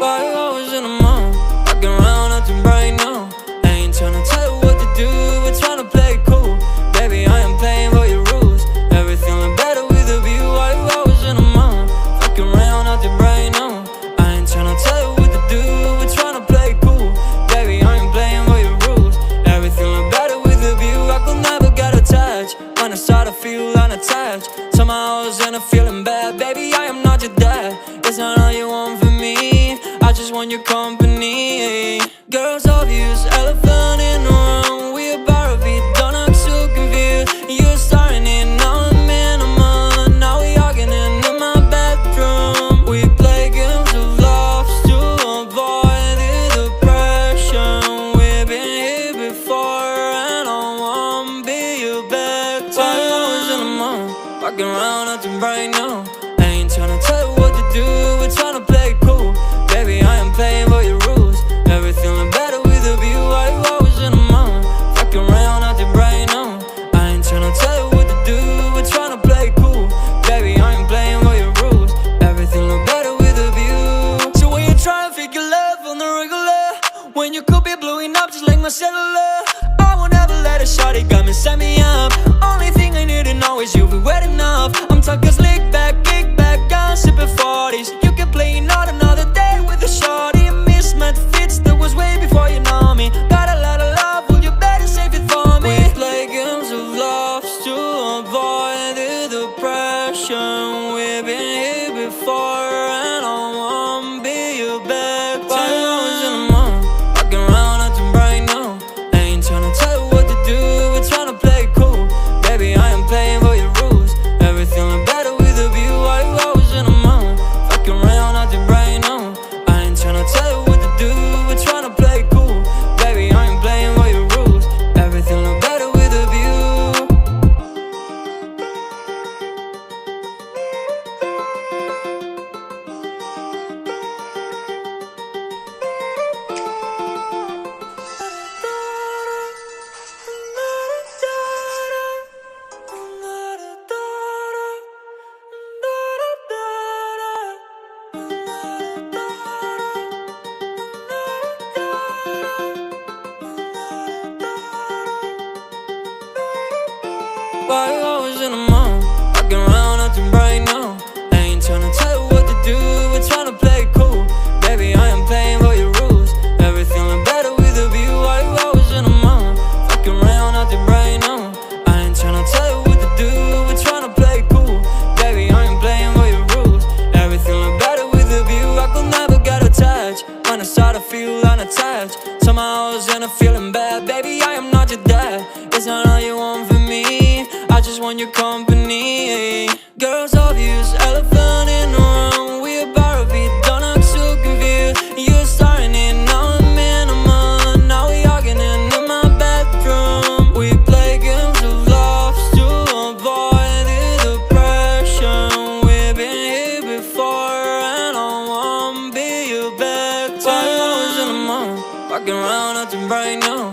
Why you always in the mood? Walking around acting bright now. I ain't tryna tell you what to do, we're tryna play it cool. Baby, I am playing by your rules. Everything look better with a view. Why you always in the mood? Walking around acting bright now. I ain't tryna tell you what to do, we're tryna play it cool. Baby, I am playing by your rules. Everything look better with a view. I could never get attached. When I start to feel unattached, somehow I was in a feeling bad. Baby, I am not your dad. It's not all you want from me, I just want your company. Girls obvious, elephant in the room. We about to be done, I'm so confused. You're starting it, now I'm in a mood. Now we arguing in my bedroom. We play games of love to avoid the depression. We've been here before and I won't be your back. Why you always in the mood? Walking around acting bright now. I ain't tryna tell you what to do, we're tryna play it cool. Baby, I am playing by your rules. Everything look better with a view. Why you always in the mood? Fucking around acting bright now. I ain't tryna tell you what to do, we're tryna play it cool. Baby, I am playing by your rules. Everything look better with a view. So when you try to figure love on the regular, when you could be blowing up just like my cellular, I won't ever let a shawty come and set me up. Only thing I need to know is you'll be wet enough. I'm talking slick back, kick back, I'm sipping 40s. You can play another day with a shawty. A mismatch fits that was way before you know me. Got a lot of love, well you better save it for me. We play games of love to avoid the depression. We've been here before and I won't be your back. Why you always in the mood? Walking around acting bright now. I ain't tryna tell you what to do, we're tryna play it cool. Baby, I am playing by your rules. Everything look better with a view. Why you always in the mood? Fucking around acting bright now. I ain't tryna tell you what to do, we're tryna play it cool. Baby, I ain't playing by your rules. Everything look better with a view. Why you always in the mood? Walking around acting bright now. I ain't tryna tell you what to do, we're tryna play it cool. Baby, I am playing by your rules. Everything look better with a view. Why you always in the mood? Walking around acting bright now. I ain't tryna tell you what to do, we're tryna play it cool. Baby, I am playing by your rules. Everything look better with a view. I could never get attached. When I start to feel unattached, somehow I was in a feeling bad. Baby, I am not your dad. It's not all you want from me, I just want your company. Girls obvious, elephant in the room. We about to be done, I'm so confused. You're starting it, now I'm in a mood. Now we arguing in my bedroom. We play games of love to avoid the depression. We've been here before and I won't be your back. Why you always in the mood? Walking around acting bright now.